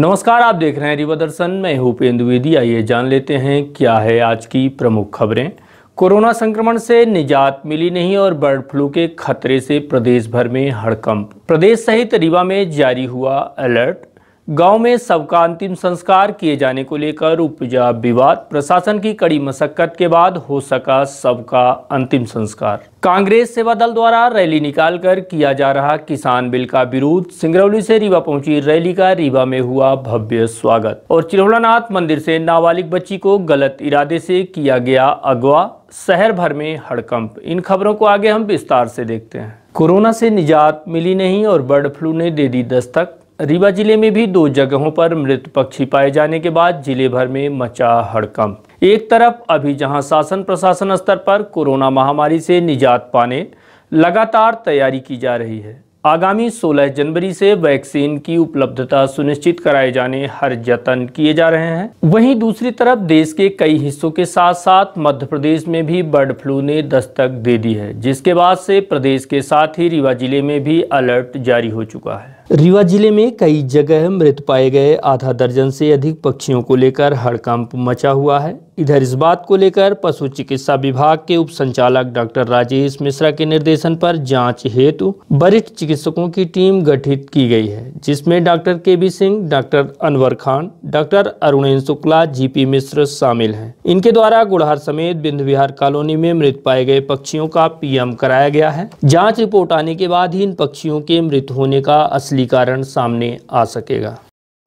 नमस्कार, आप देख रहे हैं रीवा दर्शन। मैं हूं उपेंद्र द्विवेदी। आइए जान लेते हैं क्या है आज की प्रमुख खबरें। कोरोना संक्रमण से निजात मिली नहीं और बर्ड फ्लू के खतरे से प्रदेश भर में हड़कंप। प्रदेश सहित रीवा में जारी हुआ अलर्ट। गांव में सबका अंतिम संस्कार किए जाने को लेकर उपजा विवाद। प्रशासन की कड़ी मशक्कत के बाद हो सका सबका अंतिम संस्कार। कांग्रेस सेवा दल द्वारा रैली निकालकर किया जा रहा किसान बिल का विरोध। सिंगरौली से रीवा पहुंची रैली का रीवा में हुआ भव्य स्वागत। और चिरौलानाथ मंदिर से नाबालिग बच्ची को गलत इरादे से किया गया अगवा। शहर भर में हड़कंप। इन खबरों को आगे हम विस्तार से देखते हैं। कोरोना से निजात मिली नहीं और बर्ड फ्लू ने दे दी दस्तक। रीवा जिले में भी 2 जगहों पर मृत पक्षी पाए जाने के बाद जिले भर में मचा हड़कंप। एक तरफ अभी जहां शासन प्रशासन स्तर पर कोरोना महामारी से निजात पाने लगातार तैयारी की जा रही है। आगामी 16 जनवरी से वैक्सीन की उपलब्धता सुनिश्चित कराए जाने हर जतन किए जा रहे हैं। वहीं दूसरी तरफ देश के कई हिस्सों के साथ साथ मध्य प्रदेश में भी बर्ड फ्लू ने दस्तक दे दी है, जिसके बाद से प्रदेश के साथ ही रीवा जिले में भी अलर्ट जारी हो चुका है। रीवा जिले में कई जगह मृत पाए गए आधा दर्जन से अधिक पक्षियों को लेकर हड़कंप मचा हुआ है। इधर इस बात को लेकर पशु चिकित्सा विभाग के उप संचालक डॉक्टर राजेश मिश्रा के निर्देशन पर जांच हेतु वरिष्ठ चिकित्सकों की टीम गठित की गई है, जिसमें doctor K B. Singh, doctor Anwar Khan, doctor Arunesh Shukla, G P. Mishra शामिल हैं। इनके द्वारा गुड़हर समेत बिंद विहार कॉलोनी में मृत पाए गए पक्षियों का पीएम कराया गया है। जाँच रिपोर्ट आने के बाद ही इन पक्षियों के मृत होने का असली कारण सामने आ सकेगा।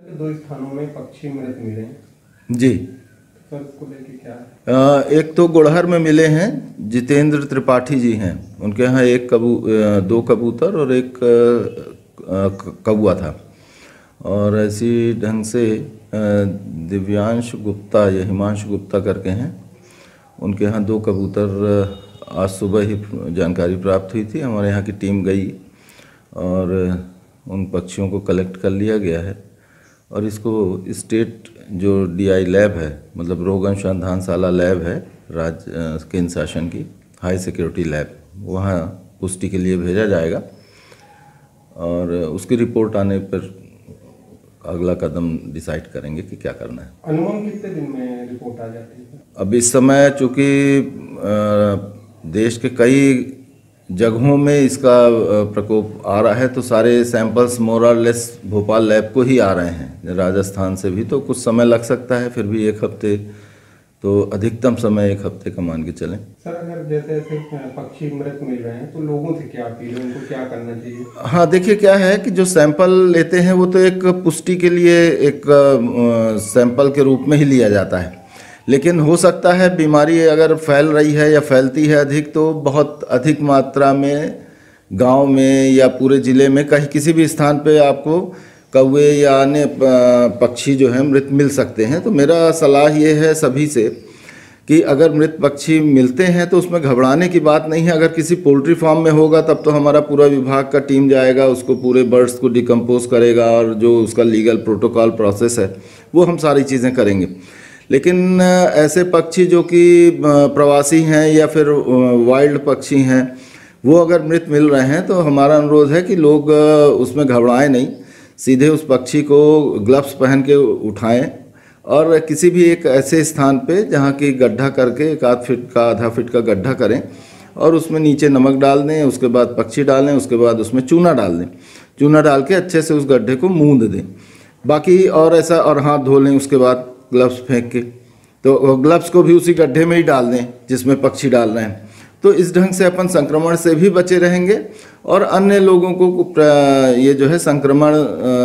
2 स्थानों में पक्षी मृत मिले जी। को लेके क्या है? एक तो गुड़हर में मिले हैं, जितेंद्र त्रिपाठी जी हैं, उनके यहाँ 2 कबूतर और 1 कौवा था। और ऐसी ढंग से दिव्यांश गुप्ता या हिमांशु गुप्ता करके हैं, उनके यहाँ 2 कबूतर आज सुबह ही जानकारी प्राप्त हुई थी। हमारे यहाँ की टीम गई और उन पक्षियों को कलेक्ट कर लिया गया है और इसको स्टेट जो DI लैब है, मतलब रोग अनुसंधानशाला लैब है राज्य केंद्र शासन की हाई सिक्योरिटी लैब, वहाँ पुष्टि के लिए भेजा जाएगा और उसकी रिपोर्ट आने पर अगला कदम डिसाइड करेंगे कि क्या करना है। अनुमान कितने दिन में रिपोर्ट आ जाती है? अब इस समय चूँकि देश के कई जगहों में इसका प्रकोप आ रहा है, तो सारे सैंपल्स मोर और लेस भोपाल लैब को ही आ रहे हैं। राजस्थान से भी तो कुछ समय लग सकता है, फिर भी 1 हफ्ते, तो अधिकतम समय 1 हफ्ते का मान के चलें। सर, अगर जैसे ऐसे पक्षी मृत मिल रहे हैं तो लोगों से क्या अपील है, उनको क्या करना चाहिए? हाँ, देखिए क्या है कि जो सैंपल लेते हैं वो तो एक पुष्टि के लिए एक सैंपल के रूप में ही लिया जाता है, लेकिन हो सकता है बीमारी अगर फैल रही है या फैलती है अधिक, तो बहुत अधिक मात्रा में गांव में या पूरे ज़िले में कहीं किसी भी स्थान पे आपको कौवे या अन्य पक्षी जो हैं मृत मिल सकते हैं। तो मेरा सलाह ये है सभी से कि अगर मृत पक्षी मिलते हैं तो उसमें घबराने की बात नहीं है। अगर किसी पोल्ट्री फार्म में होगा तब तो हमारा पूरा विभाग का टीम जाएगा, उसको पूरे बर्ड्स को डिकम्पोज करेगा और जो उसका लीगल प्रोटोकॉल प्रोसेस है वो हम सारी चीज़ें करेंगे। लेकिन ऐसे पक्षी जो कि प्रवासी हैं या फिर वाइल्ड पक्षी हैं, वो अगर मृत मिल रहे हैं तो हमारा अनुरोध है कि लोग उसमें घबराएं नहीं, सीधे उस पक्षी को ग्लव्स पहन के उठाएं और किसी भी एक ऐसे स्थान पे जहाँ की गड्ढा करके 1 फीट का आधा फीट का गड्ढा करें और उसमें नीचे नमक डाल दें, उसके बाद पक्षी डालें, उसके बाद उसमें चूना डाल दें। चूना डाल के अच्छे से उस गड्ढे को मूंद दें, बाकी और ऐसा, और हाथ धो लें उसके बाद ग्लव्स फेंक के, तो ग्लव्स को भी उसी गड्ढे में ही डाल दें जिसमें पक्षी डाल रहे हैं। तो इस ढंग से अपन संक्रमण से भी बचे रहेंगे और अन्य लोगों को ये जो है संक्रमण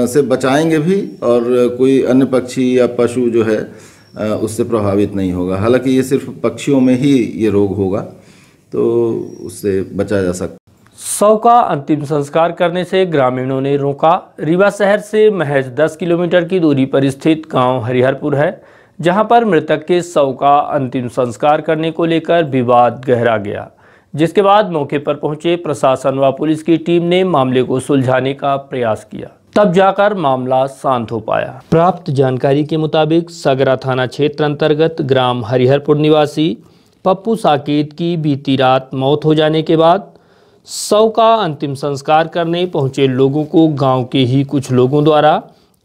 से बचाएंगे भी, और कोई अन्य पक्षी या पशु जो है उससे प्रभावित नहीं होगा। हालांकि ये सिर्फ पक्षियों में ही ये रोग होगा, तो उससे बचा जा सकता। शव का अंतिम संस्कार करने से ग्रामीणों ने रोका। रीवा शहर से महज 10 किलोमीटर की दूरी पर स्थित गांव हरिहरपुर है, जहां पर मृतक के शव का अंतिम संस्कार करने को लेकर विवाद गहरा गया, जिसके बाद मौके पर पहुंचे प्रशासन व पुलिस की टीम ने मामले को सुलझाने का प्रयास किया, तब जाकर मामला शांत हो पाया। प्राप्त जानकारी के मुताबिक सगरा थाना क्षेत्र अंतर्गत ग्राम हरिहरपुर निवासी पप्पू साकेत की बीती रात मौत हो जाने के बाद शव का अंतिम संस्कार करने पहुंचे लोगों को गांव के ही कुछ लोगों द्वारा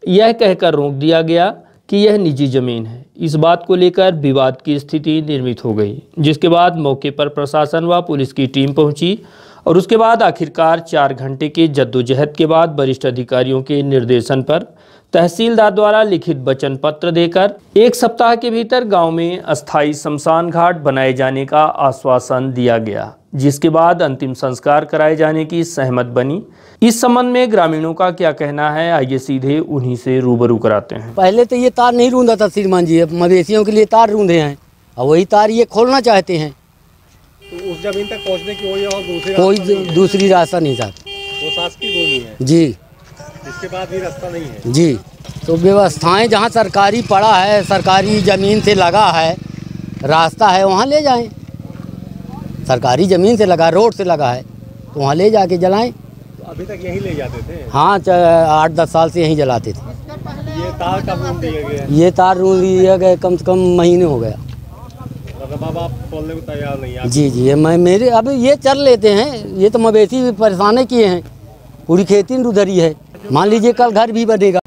यह कहकर रोक दिया गया कि यह निजी जमीन है। इस बात को लेकर विवाद की स्थिति निर्मित हो गई, जिसके बाद मौके पर प्रशासन व पुलिस की टीम पहुंची और उसके बाद आखिरकार 4 घंटे के जद्दोजहद के बाद वरिष्ठ अधिकारियों के निर्देशन पर तहसीलदार द्वारा लिखित वचन पत्र देकर 1 सप्ताह के भीतर गांव में अस्थायी शमशान घाट बनाए जाने का आश्वासन दिया गया, जिसके बाद अंतिम संस्कार कराए जाने की सहमत बनी। इस संबंध में ग्रामीणों का क्या कहना है, आइए सीधे उन्हीं से रूबरू कराते हैं। पहले तो ये तार नहीं रूंधा था श्रीमान जी, मवेशियों के लिए तार रूंधे हैं और वही तार ये खोलना चाहते हैं। तो उस जमीन तक पहुंचने की कोई दूसरी रास्ता नहीं था। वो शासकीय भूमि है जी, इसके बाद भी रास्ता नहीं है जी। तो व्यवस्थाएं जहाँ सरकारी पड़ा है, सरकारी ज़मीन से लगा है, रास्ता है वहाँ ले जाएं। सरकारी ज़मीन से लगा, रोड से लगा है तो वहाँ ले जाके जलाएं। तो अभी तक यही ले जाते थे? हाँ, 8-10 साल से यहीं जलाते थे। ये तार कब रूंध दिया गया? ये तार रूंध दिया गया कम से कम महीने हो गया। मतलब आप खोलने को तैयार नहीं है? जी जी, मेरे अब ये चल लेते हैं, ये तो मवेशी परेशान किए हैं, पूरी खेती उधरी है। मान लीजिए कल घर भी बनेगा।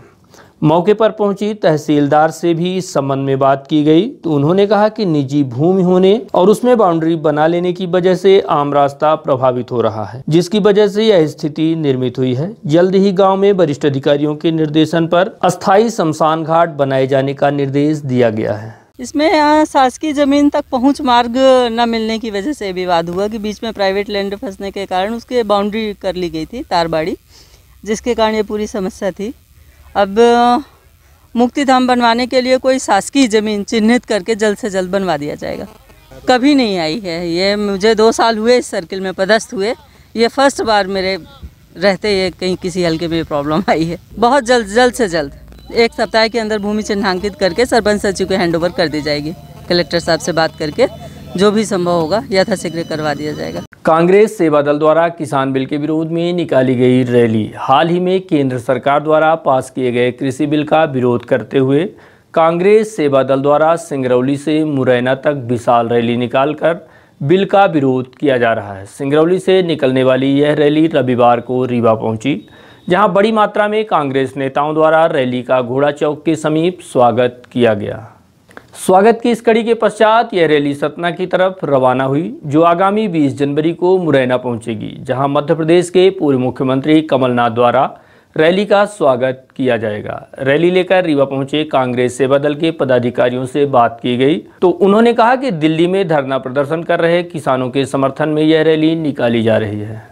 मौके पर पहुंची तहसीलदार से भी इस संबंध में बात की गई तो उन्होंने कहा कि निजी भूमि होने और उसमें बाउंड्री बना लेने की वजह से आम रास्ता प्रभावित हो रहा है, जिसकी वजह से यह स्थिति निर्मित हुई है। जल्द ही गांव में वरिष्ठ अधिकारियों के निर्देशन पर अस्थायी शमशान घाट बनाए जाने का निर्देश दिया गया है। इसमें यहाँ शासकीय ज़मीन तक पहुँच मार्ग न मिलने की वजह से विवाद हुआ कि बीच में प्राइवेट लैंड फंसने के कारण उसके बाउंड्री कर ली गई थी तारबाड़ी, जिसके कारण ये पूरी समस्या थी। अब मुक्तिधाम बनवाने के लिए कोई शासकीय ज़मीन चिन्हित करके जल्द से जल्द बनवा दिया जाएगा। कभी नहीं आई है ये, मुझे 2 साल हुए इस सर्किल में पदस्थ हुए, ये फर्स्ट बार मेरे रहते ये कहीं किसी हल्के में प्रॉब्लम आई है। बहुत जल्द से जल्द 1 सप्ताह के अंदर भूमि चिन्हांकित करके सरपंच सचिव को हैंडओवर कर दी जाएगी। कलेक्टर साहब से बात करके जो भी संभव होगा यथाशीघ्र करवा दिया जाएगा। कांग्रेस सेवा दल द्वारा किसान बिल के विरोध में निकाली गई रैली। हाल ही में केंद्र सरकार द्वारा पास किए गए कृषि बिल का विरोध करते हुए कांग्रेस सेवा दल द्वारा सिंगरौली से मुरैना तक विशाल रैली निकालकर बिल का विरोध किया जा रहा है। सिंगरौली से निकलने वाली यह रैली रविवार को रीवा पहुंची, जहां बड़ी मात्रा में कांग्रेस नेताओं द्वारा रैली का घोड़ा चौक के समीप स्वागत किया गया। स्वागत की इस कड़ी के पश्चात यह रैली सतना की तरफ रवाना हुई, जो आगामी 20 जनवरी को मुरैना पहुंचेगी, जहां मध्य प्रदेश के पूर्व मुख्यमंत्री कमलनाथ द्वारा रैली का स्वागत किया जाएगा। रैली लेकर रीवा पहुंचे कांग्रेस सेवा दल के पदाधिकारियों से बात की गई तो उन्होंने कहा कि दिल्ली में धरना प्रदर्शन कर रहे किसानों के समर्थन में यह रैली निकाली जा रही है।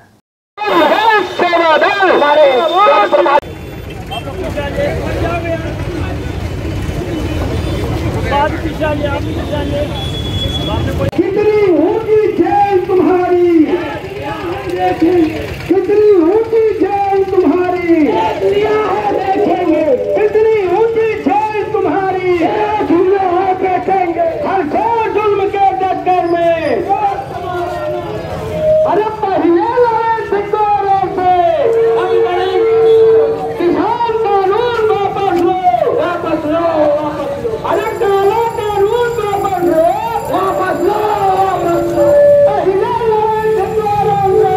कितनी होगी जेल तुम्हारी, कितनी होगी जेल तुम्हारी, देखेंगे कितनी होगी जेल तुम्हारी, देखेंगे हर जुल्म के डगर में। अरे पहले लड़े सिक्कोरों से, किसान कानून वापस लो, वापस लो, अरे काला कानून वापस लो, वापस लो, वापस लो। पहले लड़े सिक्कोरों से,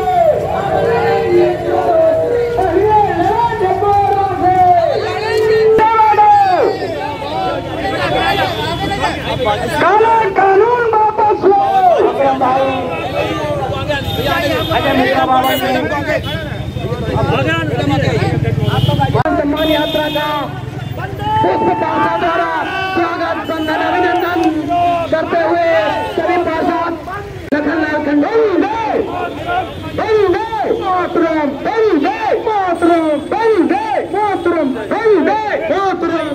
पहले लड़े सिक्कोरों से, काला कानून वापस लो। सम्मान यात्रा का पुष्प पार्षद द्वारा स्वागत बंधन अभिनंदन करते हुए सभी पार्षद लखनलाल खंडूरी मोहतरम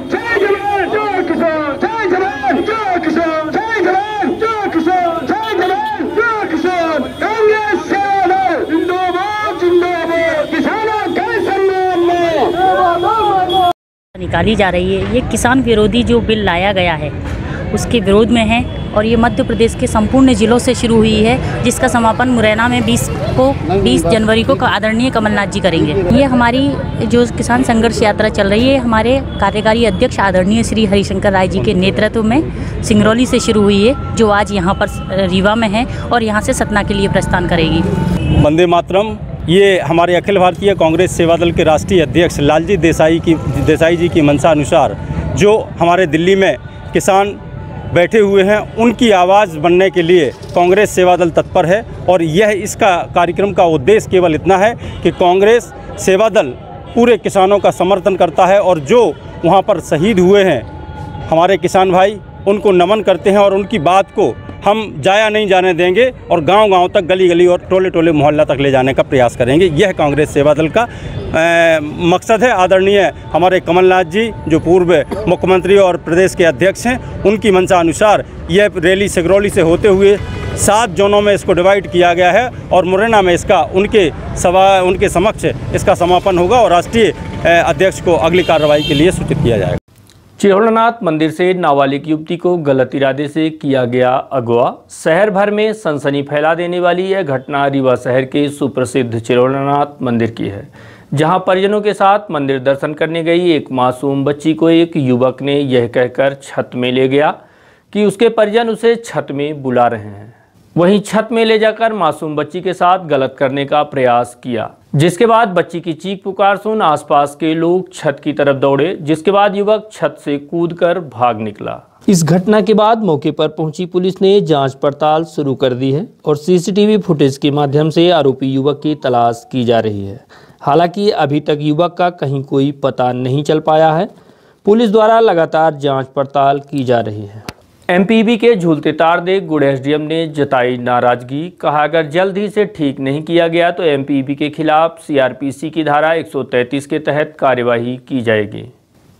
जय जवान जय किसान, जय जवान जय किसान, जय जवान जय किसान, जय जवान जय किसान। कांग्रेस सेवा दल जिंदाबाद जिंदाबाद, किसानों के सम्मान में निकाली जा रही है। ये किसान विरोधी जो बिल लाया गया है उसके विरोध में है और ये मध्य प्रदेश के संपूर्ण जिलों से शुरू हुई है, जिसका समापन मुरैना में 20 जनवरी को आदरणीय कमलनाथ जी करेंगे। ये हमारी जो किसान संघर्ष यात्रा चल रही है, हमारे कार्यकारी अध्यक्ष आदरणीय श्री हरिशंकर राय जी के नेतृत्व में सिंगरौली से शुरू हुई है, जो आज यहाँ पर रीवा में है और यहाँ से सतना के लिए प्रस्थान करेगी। वंदे मातरम। ये हमारे अखिल भारतीय कांग्रेस सेवा दल के राष्ट्रीय अध्यक्ष लालजी देसाई जी की मंशा अनुसार जो हमारे दिल्ली में किसान बैठे हुए हैं, उनकी आवाज़ बनने के लिए कांग्रेस सेवा दल तत्पर है। और यह इसका कार्यक्रम का उद्देश्य केवल इतना है कि कांग्रेस सेवा दल पूरे किसानों का समर्थन करता है और जो वहाँ पर शहीद हुए हैं हमारे किसान भाई, उनको नमन करते हैं और उनकी बात को हम जाया नहीं जाने देंगे और गांव-गांव तक, गली-गली और टोले-टोले मोहल्ला तक ले जाने का प्रयास करेंगे। यह कांग्रेस सेवा दल का मकसद है। आदरणीय हमारे कमलनाथ जी जो पूर्व मुख्यमंत्री और प्रदेश के अध्यक्ष हैं, उनकी मंशा अनुसार यह रैली सिगरौली से होते हुए 7 जोनों में इसको डिवाइड किया गया है और मुरैना में इसका उनके समक्ष इसका समापन होगा और राष्ट्रीय अध्यक्ष को अगली कार्रवाई के लिए सूचित किया जाएगा। चिरौलनाथ मंदिर से नाबालिग युवती को गलत इरादे से किया गया अगवा। शहर भर में सनसनी फैला देने वाली यह घटना रीवा शहर के सुप्रसिद्ध चिरौलनाथ मंदिर की है, जहां परिजनों के साथ मंदिर दर्शन करने गई एक मासूम बच्ची को एक युवक ने यह कहकर छत में ले गया कि उसके परिजन उसे छत में बुला रहे हैं। वहीं छत में ले जाकर मासूम बच्ची के साथ गलत करने का प्रयास किया, जिसके बाद बच्ची की चीख पुकार सुन आसपास के लोग छत की तरफ दौड़े, जिसके बाद युवक छत से कूदकर भाग निकला। इस घटना के बाद मौके पर पहुंची पुलिस ने जांच पड़ताल शुरू कर दी है और सीसीटीवी फुटेज के माध्यम से आरोपी युवक की तलाश की जा रही है। हालांकि अभी तक युवक का कहीं कोई पता नहीं चल पाया है। पुलिस द्वारा लगातार जांच पड़ताल की जा रही है। एमपीबी के झूलते तार देख गुड़ एसडीएम ने जताई नाराजगी। कहा अगर जल्द ही से ठीक नहीं किया गया तो एमपीबी के खिलाफ सीआरपीसी की धारा 133 के तहत कार्यवाही की जाएगी।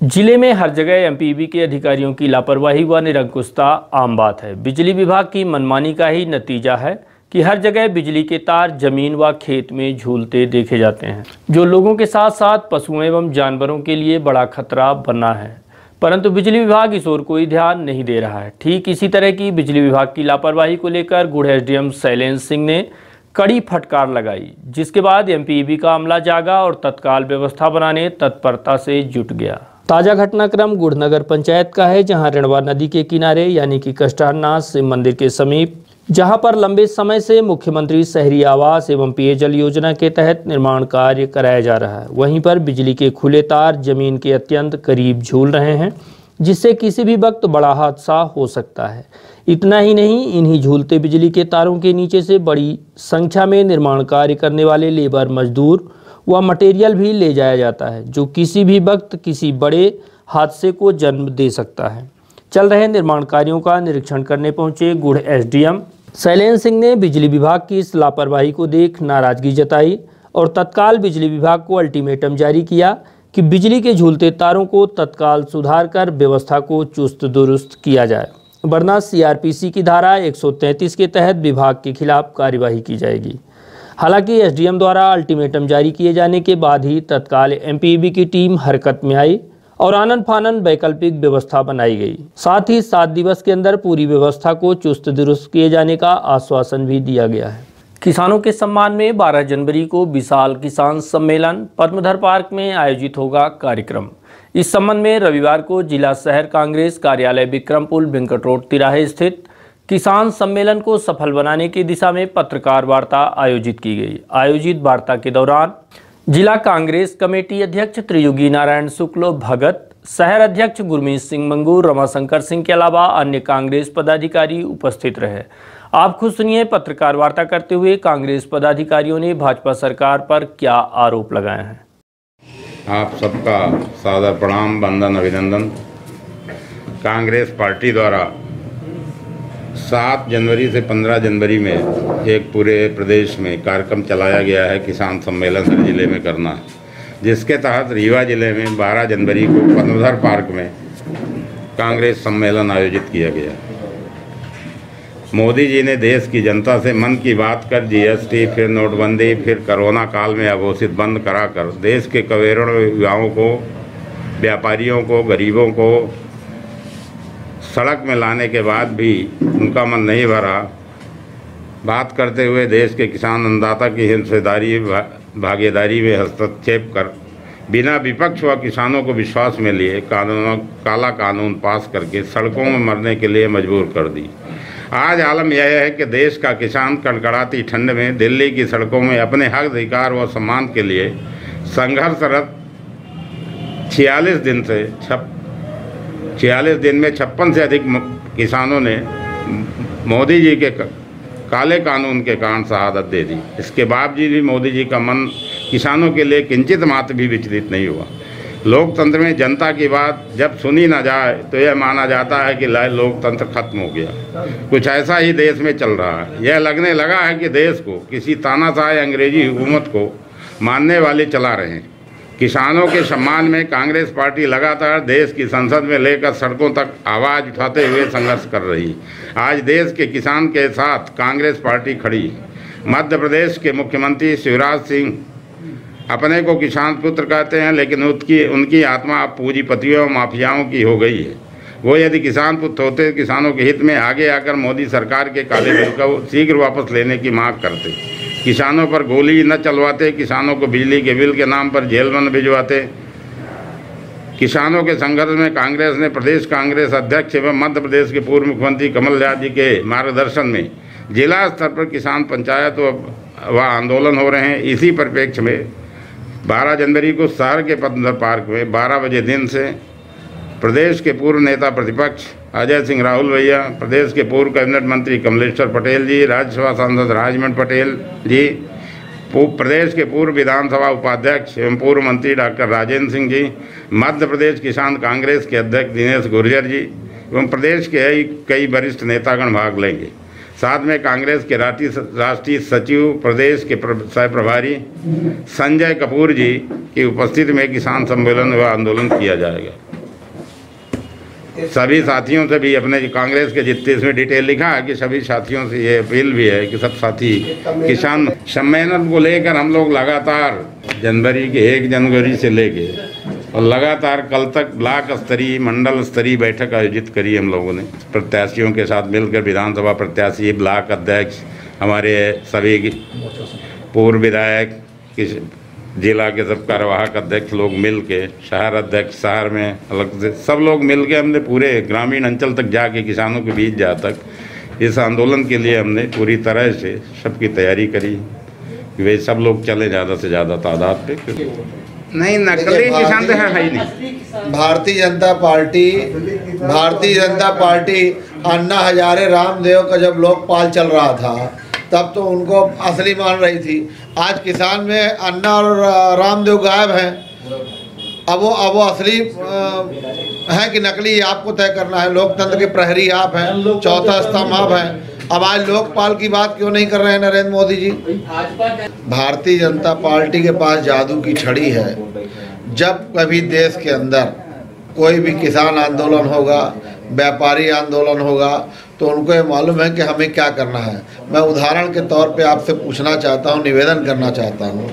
जिले में हर जगह एमपीबी के अधिकारियों की लापरवाही व निरंकुशता आम बात है। बिजली विभाग की मनमानी का ही नतीजा है कि हर जगह बिजली के तार जमीन व खेत में झूलते देखे जाते हैं, जो लोगों के साथ साथ पशुओं एवं जानवरों के लिए बड़ा खतरा बना है। परंतु बिजली विभाग इस ओर कोई ध्यान नहीं दे रहा है। ठीक इसी तरह की बिजली विभाग की लापरवाही को लेकर गुड़ एसडीएम शैलेंद्र सिंह ने कड़ी फटकार लगाई, जिसके बाद एमपीबी का अमला जागा और तत्काल व्यवस्था बनाने तत्परता से जुट गया। ताजा घटनाक्रम गुड़ नगर पंचायत का है, जहां रेणवा नदी के किनारे यानी कि कष्टारनाथ शिव मंदिर के समीप, जहां पर लंबे समय से मुख्यमंत्री शहरी आवास एवं पेयजल योजना के तहत निर्माण कार्य कराया जा रहा है, वहीं पर बिजली के खुले तार जमीन के अत्यंत करीब झूल रहे हैं, जिससे किसी भी वक्त बड़ा हादसा हो सकता है। इतना ही नहीं, इन्हीं झूलते बिजली के तारों के नीचे से बड़ी संख्या में निर्माण कार्य करने वाले लेबर, मजदूर व मटेरियल भी ले जाया जाता है, जो किसी भी वक्त किसी बड़े हादसे को जन्म दे सकता है। चल रहे निर्माण कार्यों का निरीक्षण करने पहुंचे गुड़ एसडीएम शैलेंद्र सिंह ने बिजली विभाग की इस लापरवाही को देख नाराजगी जताई और तत्काल बिजली विभाग को अल्टीमेटम जारी किया कि बिजली के झूलते तारों को तत्काल सुधार कर व्यवस्था को चुस्त दुरुस्त किया जाए, वरना सीआरपीसी की धारा 133 के तहत विभाग के खिलाफ कार्यवाही की जाएगी। हालांकि एसडीएम द्वारा अल्टीमेटम जारी किए जाने के बाद ही तत्काल एमपीबी की टीम हरकत में आई और आनन फानन वैकल्पिक व्यवस्था बनाई गई। साथ ही 7 दिवस के अंदर पूरी व्यवस्था को चुस्त दुरुस्त किए जाने का आश्वासन भी दिया गया है। किसानों के सम्मान में 12 जनवरी को विशाल किसान सम्मेलन पद्मधर पार्क में आयोजित होगा कार्यक्रम। इस संबंध में रविवार को जिला शहर कांग्रेस कार्यालय विक्रमपुर वेंकट रोड तिराहे स्थित किसान सम्मेलन को सफल बनाने की दिशा में पत्रकार वार्ता आयोजित की गई। आयोजित वार्ता के दौरान जिला कांग्रेस कमेटी अध्यक्ष त्रियुगी नारायण शुक्ल भगत, शहर अध्यक्ष गुरमीत सिंह मंगूर, रमाशंकर सिंह के अलावा अन्य कांग्रेस पदाधिकारी उपस्थित रहे। आप खुद सुनिए पत्रकार वार्ता करते हुए कांग्रेस पदाधिकारियों ने भाजपा सरकार पर क्या आरोप लगाए हैं। आप सबका सादर प्रणाम, वंदन, अभिनंदन। कांग्रेस पार्टी द्वारा 7 जनवरी से 15 जनवरी में एक पूरे प्रदेश में कार्यक्रम चलाया गया है किसान सम्मेलन हर जिले में करना, जिसके तहत रीवा जिले में 12 जनवरी को पद्मधर पार्क में कांग्रेस सम्मेलन आयोजित किया गया। मोदी जी ने देश की जनता से मन की बात कर जीएसटी, फिर नोटबंदी, फिर कोरोना काल में अघोषित बंद कराकर देश के करोड़ों युवाओं को, व्यापारियों को, गरीबों को सड़क में लाने के बाद भी उनका मन नहीं भरा। बात करते हुए देश के किसान अन्नदाता की हिस्सेदारी भागीदारी में हस्तक्षेप कर बिना विपक्ष व किसानों को विश्वास में लिए काला कानून पास करके सड़कों में मरने के लिए मजबूर कर दी। आज आलम यह है कि देश का किसान कड़कड़ाती ठंड में दिल्ली की सड़कों में अपने हक अधिकार व सम्मान के लिए संघर्षरत 46 दिन में 56 से अधिक किसानों ने मोदी जी के काले कानून के कारण शहादत दे दी। इसके बावजूद भी मोदी जी का मन किसानों के लिए किंचित मात्र भी विचलित नहीं हुआ। लोकतंत्र में जनता की बात जब सुनी ना जाए तो यह माना जाता है कि लोकतंत्र खत्म हो गया। कुछ ऐसा ही देश में चल रहा है। यह लगने लगा है कि देश को किसी तानाशाह अंग्रेजी हुकूमत को मानने वाले चला रहे हैं। किसानों के सम्मान में कांग्रेस पार्टी लगातार देश की संसद में लेकर सड़कों तक आवाज़ उठाते हुए संघर्ष कर रही। आज देश के किसान के साथ कांग्रेस पार्टी खड़ी। मध्य प्रदेश के मुख्यमंत्री शिवराज सिंह अपने को किसान पुत्र कहते हैं, लेकिन उनकी आत्मा अब पूंजीपतियों और माफियाओं की हो गई है। वो यदि किसान पुत्र होते किसानों के हित में आगे आकर मोदी सरकार के काले बिल को शीघ्र वापस लेने की मांग करते, किसानों पर गोली न चलवाते, किसानों को बिजली के बिल के नाम पर जेल में न भिजवाते। किसानों के संघर्ष में कांग्रेस ने प्रदेश कांग्रेस अध्यक्ष एवं मध्य प्रदेश के पूर्व मुख्यमंत्री कमलनाथ जी के मार्गदर्शन में जिला स्तर पर किसान पंचायत व आंदोलन हो रहे हैं। इसी परिप्रेक्ष्य में 12 जनवरी को शहर के पतंजर पार्क में 12 बजे दिन से प्रदेश के पूर्व नेता प्रतिपक्ष अजय सिंह राहुल भैया, प्रदेश के पूर्व कैबिनेट मंत्री कमलेश्वर पटेल जी, राज्यसभा सांसद राजमन पटेल जी, प्रदेश के पूर्व विधानसभा उपाध्यक्ष एवं पूर्व मंत्री डॉक्टर राजेंद्र सिंह जी, मध्य प्रदेश किसान कांग्रेस के अध्यक्ष दिनेश गुर्जर जी एवं प्रदेश के कई वरिष्ठ नेतागण भाग लेंगे। साथ में कांग्रेस के राष्ट्रीय सचिव प्रदेश के सह प्रभारी संजय कपूर जी की उपस्थिति में किसान सम्मेलन व आंदोलन किया जाएगा। सभी साथियों से भी अपने कांग्रेस के जितने इसमें डिटेल लिखा है कि सभी साथियों से ये अपील भी है कि सब साथी किसान सम्मेलन को लेकर हम लोग लगातार जनवरी के 1 जनवरी से लेके और लगातार कल तक ब्लॉक स्तरीय मंडल स्तरीय बैठक आयोजित करी हम लोगों ने प्रत्याशियों के साथ मिलकर। विधानसभा प्रत्याशी, ब्लॉक अध्यक्ष, हमारे सभी पूर्व विधायक, जिला के सब कार्यवाहक अध्यक्ष लोग मिल के, शहर अध्यक्ष शहर में अलग से सब लोग मिल के हमने पूरे ग्रामीण अंचल तक जाके किसानों के बीच जा तक इस आंदोलन के लिए हमने पूरी तरह से सबकी तैयारी करी कि वे सब लोग चले ज़्यादा से ज़्यादा तादाद पे। नहीं, नकली किसान तो है ही नहीं। भारतीय जनता पार्टी अन्ना हजारे रामदेव का जब लोकपाल चल रहा था तब तो उनको असली मान रही थी। आज किसान में अन्ना और रामदेव गायब हैं। अब वो असली है कि नकली आपको तय करना है। लोकतंत्र के प्रहरी आप हैं, चौथा स्तंभ आप हैं। अब आज लोकपाल की बात क्यों नहीं कर रहे हैं नरेंद्र मोदी जी? भारतीय जनता पार्टी के पास जादू की छड़ी है। जब कभी देश के अंदर कोई भी किसान आंदोलन होगा, व्यापारी आंदोलन होगा, तो उनको ये मालूम है कि हमें क्या करना है। मैं उदाहरण के तौर पे आपसे पूछना चाहता हूँ, निवेदन करना चाहता हूँ,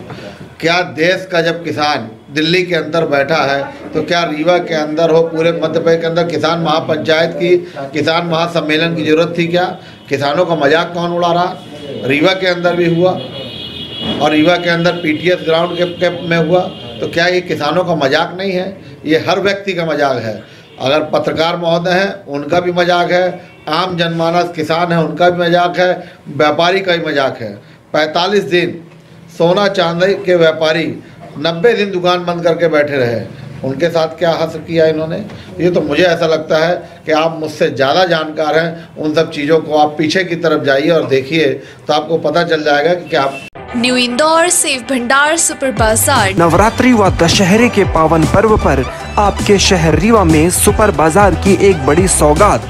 क्या देश का जब किसान दिल्ली के अंदर बैठा है तो क्या रीवा के अंदर हो, पूरे मध्य प्रदेश के अंदर किसान महापंचायत की, किसान महासम्मेलन की जरूरत थी क्या? किसानों का मजाक कौन उड़ा रहा? रीवा के अंदर भी हुआ और रीवा के अंदर पीटीएस ग्राउंड के में हुआ, तो क्या ये किसानों का मजाक नहीं है? ये हर व्यक्ति का मजाक है। अगर पत्रकार महोदय हैं उनका भी मजाक है, आम जनमानस किसान है उनका भी मजाक है, व्यापारी का भी मजाक है। 45 दिन सोना चांदी के व्यापारी 90 दिन दुकान बंद करके बैठे रहे, उनके साथ क्या हासिल किया इन्होंने? ये तो मुझे ऐसा लगता है कि आप मुझसे ज़्यादा जानकार हैं उन सब चीज़ों को। आप पीछे की तरफ जाइए और देखिए तो आपको पता चल जाएगा कि क्या। न्यू इंदौर सेव भंडार सुपर बाजार। नवरात्रि व दशहरे के पावन पर्व पर आपके शहर रीवा में सुपर बाजार की एक बड़ी सौगात।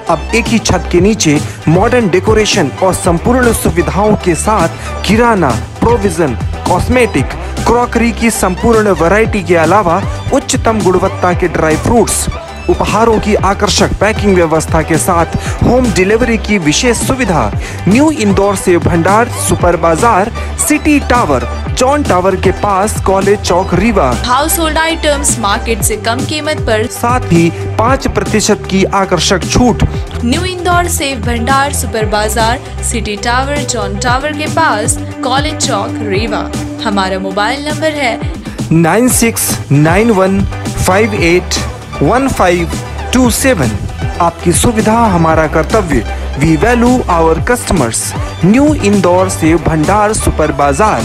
अब एक ही छत के नीचे मॉडर्न डेकोरेशन और संपूर्ण सुविधाओं के साथ किराना, प्रोविजन, कॉस्मेटिक, क्रॉकरी की संपूर्ण वैरायटी के अलावा उच्चतम गुणवत्ता के ड्राई फ्रूट्स, उपहारों की आकर्षक पैकिंग व्यवस्था के साथ होम डिलीवरी की विशेष सुविधा। न्यू इंदौर सेव भंडार super Bazaar, city tower, John tower के पास, कॉलेज चौक, Rewa. Household items market से कम कीमत पर, साथ ही 5% की आकर्षक छूट। न्यू इंदौर सेव भंडार super Bazaar, city tower, John tower के पास, कॉलेज चौक, रीवा। हमारा मोबाइल नंबर है 9691581527। आपकी सुविधा हमारा कर्तव्य। We value our customers. New Indore save भंडार सुपर बाजार।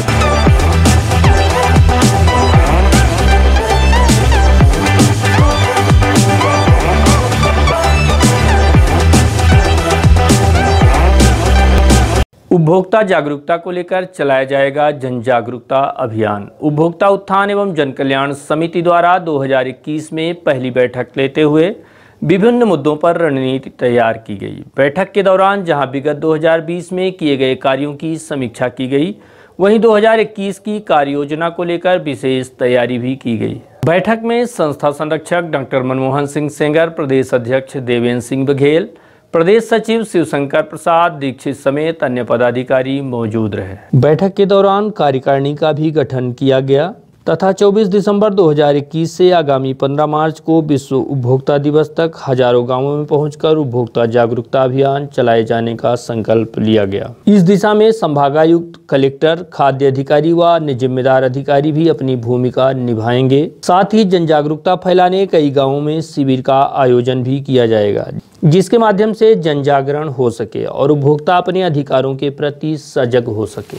उपभोक्ता जागरूकता को लेकर चलाया जाएगा जन जागरूकता अभियान। उपभोक्ता उत्थान एवं जन कल्याण समिति द्वारा 2021 में पहली बैठक लेते हुए विभिन्न मुद्दों पर रणनीति तैयार की गई। बैठक के दौरान जहां विगत 2020 में किए गए कार्यों की समीक्षा की गई, वहीं 2021 की कार्य योजना को लेकर विशेष तैयारी भी की गई। बैठक में संस्था संरक्षक डॉक्टर मनमोहन सिंह सेंगर, प्रदेश अध्यक्ष देवेंद्र सिंह बघेल, प्रदेश सचिव शिवशंकर प्रसाद दीक्षित समेत अन्य पदाधिकारी मौजूद रहे। बैठक के दौरान कार्यकारिणी का भी गठन किया गया तथा 24 दिसंबर 2021 से आगामी 15 मार्च को विश्व उपभोक्ता दिवस तक हजारों गांवों में पहुंचकर उपभोक्ता जागरूकता अभियान चलाए जाने का संकल्प लिया गया। इस दिशा में संभागायुक्त, कलेक्टर, खाद्य अधिकारी व अन्य जिम्मेदार अधिकारी भी अपनी भूमिका निभाएंगे। साथ ही जन जागरूकता फैलाने कई गाँवों में शिविर का आयोजन भी किया जाएगा, जिसके माध्यम से जन जागरण हो सके और उपभोक्ता अपने अधिकारों के प्रति सजग हो सके।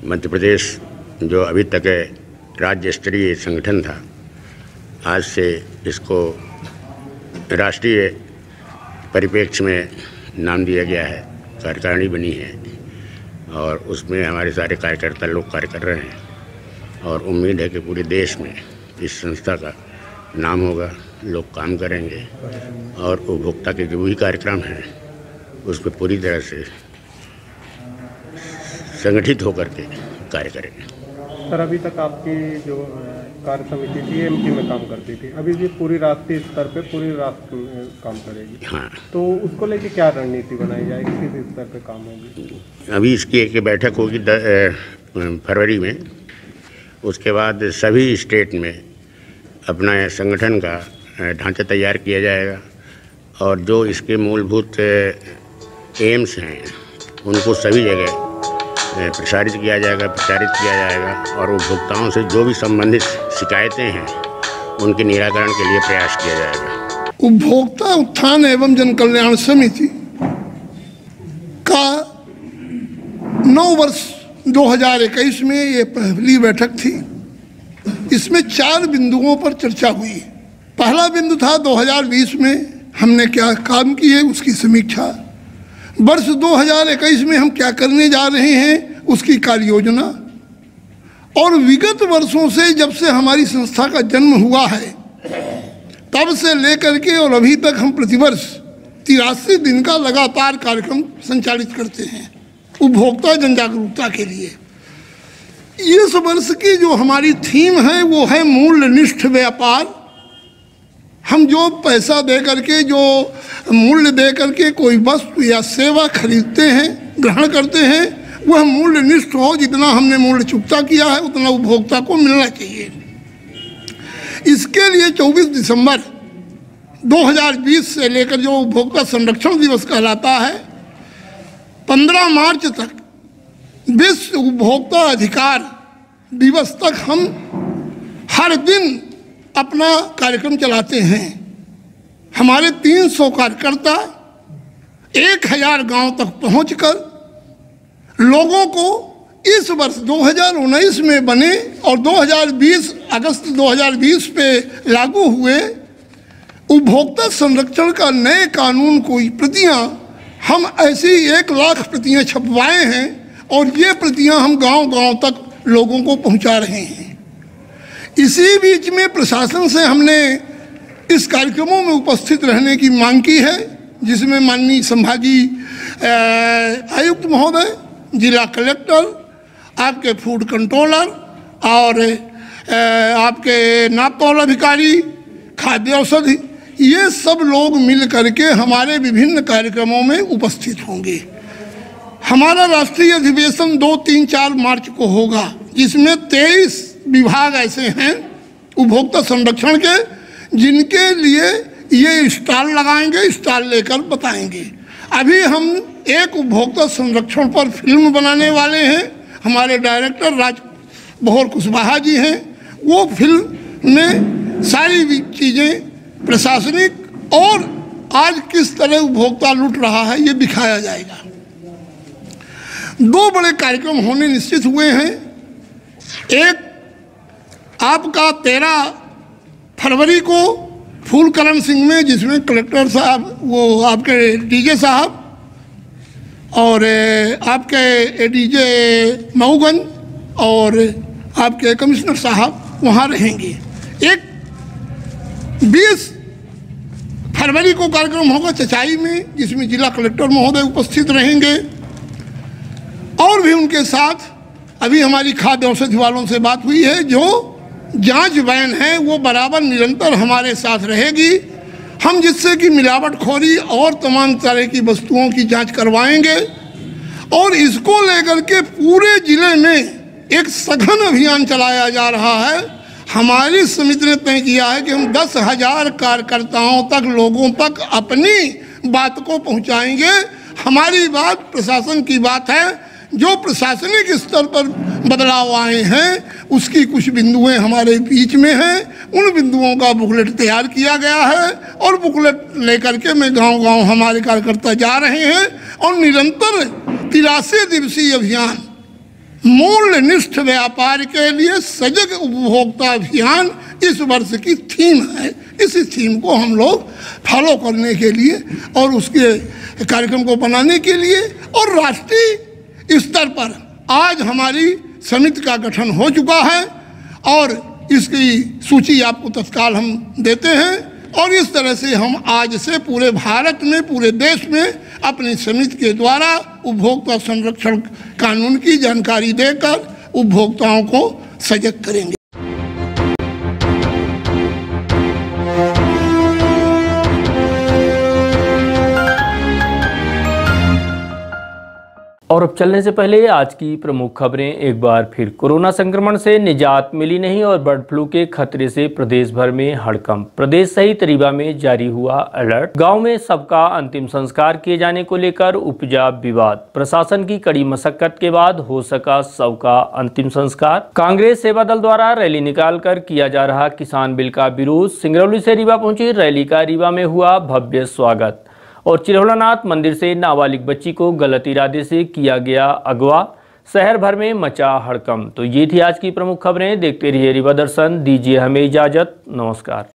मध्य प्रदेश जो अभी तक राज्य स्तरीय संगठन था, आज से इसको राष्ट्रीय परिप्रेक्ष्य में नाम दिया गया है, कार्यकारिणी बनी है और उसमें हमारे सारे कार्यकर्ता लोग कार्य कर रहे हैं और उम्मीद है कि पूरे देश में इस संस्था का नाम होगा, लोग काम करेंगे और उपभोक्ता के जो भी कार्यक्रम हैं उस पर पूरी तरह से संगठित होकर के कार्य करेंगे। सर, अभी तक आपकी जो कार्य समिति थी एमपी में काम करती थी, अभी भी पूरी राष्ट्रीय स्तर पे पूरी राष्ट्र में काम करेगी। हाँ, तो उसको लेके क्या रणनीति बनाई जाएगी, किस स्तर पे काम होगी? अभी इसकी एक बैठक होगी फरवरी में, उसके बाद सभी स्टेट में अपना संगठन का ढांचा तैयार किया जाएगा और जो इसके मूलभूत एम्स हैं उनको सभी जगह प्रचारित किया जाएगा और उपभोक्ताओं से जो भी संबंधित शिकायतें हैं उनके निराकरण के लिए प्रयास किया जाएगा। उपभोक्ता उत्थान एवं जन कल्याण समिति का 9 वर्ष 2021 में ये पहली बैठक थी। इसमें 4 बिंदुओं पर चर्चा हुई। पहला बिंदु था 2020 में हमने क्या काम किए उसकी समीक्षा, वर्ष 2021 में हम क्या करने जा रहे हैं उसकी कार्य योजना, और विगत वर्षों से जब से हमारी संस्था का जन्म हुआ है तब से लेकर के और अभी तक हम प्रतिवर्ष 83 दिन का लगातार कार्यक्रम संचालित करते हैं उपभोक्ता जन जागरूकता के लिए। इस वर्ष की जो हमारी थीम है वो है मूल्यनिष्ठ व्यापार। हम जो पैसा दे करके, जो मूल्य दे करके कोई वस्तु या सेवा खरीदते हैं, ग्रहण करते हैं, वह मूल्यनिष्ठ हो। जितना हमने मूल्य चुकता किया है उतना उपभोक्ता को मिलना चाहिए। इसके लिए 24 दिसंबर 2020 से लेकर जो उपभोक्ता संरक्षण दिवस कहलाता है, 15 मार्च तक विश्व उपभोक्ता अधिकार दिवस तक हम हर दिन अपना कार्यक्रम चलाते हैं। हमारे 300 कार्यकर्ता 1000 गांव तक पहुंचकर लोगों को इस वर्ष 2019 में बने और 2020 अगस्त 2020 पे लागू हुए उपभोक्ता संरक्षण का नए कानून की प्रतियां हम ऐसी 1 लाख प्रतियां छपवाए हैं और ये प्रतियां हम गांव-गांव तक लोगों को पहुंचा रहे हैं। इसी बीच में प्रशासन से हमने इस कार्यक्रमों में उपस्थित रहने की मांग की है, जिसमें माननीय संभागीय आयुक्त महोदय, जिला कलेक्टर, आपके फूड कंट्रोलर और आपके नापतौल अधिकारी, खाद्य औषधि, ये सब लोग मिल करके हमारे विभिन्न कार्यक्रमों में उपस्थित होंगे। हमारा राष्ट्रीय अधिवेशन 2, 3, 4 मार्च को होगा, जिसमें 23 विभाग ऐसे हैं उपभोक्ता संरक्षण के जिनके लिए ये स्टॉल लगाएंगे, स्टॉल लेकर बताएंगे। अभी हम एक उपभोक्ता संरक्षण पर फिल्म बनाने वाले हैं। हमारे डायरेक्टर राजबहोर कुशवाहा जी हैं। वो फिल्म में सारी चीज़ें प्रशासनिक और आज किस तरह उपभोक्ता लूट रहा है ये दिखाया जाएगा। 2 बड़े कार्यक्रम होने निश्चित हुए हैं। एक आपका 13 फरवरी को फूलकरण सिंह में, जिसमें कलेक्टर साहब, वो आपके डीजे साहब और आपके एडीजे मऊगंज और आपके कमिश्नर साहब वहाँ रहेंगे। एक 20 फरवरी को कार्यक्रम होगा चचाई में, जिसमें जिला कलेक्टर महोदय उपस्थित रहेंगे और भी उनके साथ अभी हमारी खाद्य औषधि वालों से बात हुई है, जो जांच वैन है वो बराबर निरंतर हमारे साथ रहेगी। हम जिससे कि मिलावटखोरी और तमाम तरह की वस्तुओं की जांच करवाएंगे और इसको लेकर के पूरे जिले में एक सघन अभियान चलाया जा रहा है। हमारी समिति ने तय किया है कि हम 10,000 कार्यकर्ताओं तक, लोगों तक अपनी बात को पहुंचाएंगे। हमारी बात प्रशासन की बात है। जो प्रशासनिक स्तर पर बदलाव आए हैं उसकी कुछ बिंदुएं हमारे बीच में हैं। उन बिंदुओं का बुकलेट तैयार किया गया है और बुकलेट लेकर के मैं गांव-गांव हमारे कार्यकर्ता जा रहे हैं और निरंतर 83 दिवसीय अभियान मूल्यनिष्ठ व्यापार के लिए सजग उपभोक्ता अभियान इस वर्ष की थीम है। इसी थीम को हम लोग फॉलो करने के लिए और उसके कार्यक्रम को बनाने के लिए और राष्ट्रीय स्तर पर आज हमारी समिति का गठन हो चुका है और इसकी सूची आपको तत्काल हम देते हैं और इस तरह से हम आज से पूरे भारत में, पूरे देश में अपनी समिति के द्वारा उपभोक्ता संरक्षण कानून की जानकारी देकर उपभोक्ताओं को सजग करेंगे। और अब चलने से पहले आज की प्रमुख खबरें एक बार फिर। कोरोना संक्रमण से निजात मिली नहीं और बर्ड फ्लू के खतरे से प्रदेश भर में हड़कंप। प्रदेश सहित रीवा में जारी हुआ अलर्ट। गांव में सबका अंतिम संस्कार किए जाने को लेकर उपजा विवाद। प्रशासन की कड़ी मशक्कत के बाद हो सका शव का अंतिम संस्कार। कांग्रेस सेवा दल द्वारा रैली निकालकर किया जा रहा किसान बिल का विरोध। सिंगरौली से रीवा पहुंची रैली का रीवा में हुआ भव्य स्वागत। और चिरौलानाथ मंदिर से नाबालिग बच्ची को गलत इरादे से किया गया अगवा। शहर भर में मचा हड़कंप। तो ये थी आज की प्रमुख खबरें। देखते रहिए रीवा दर्शन। दीजिए हमें इजाजत। नमस्कार।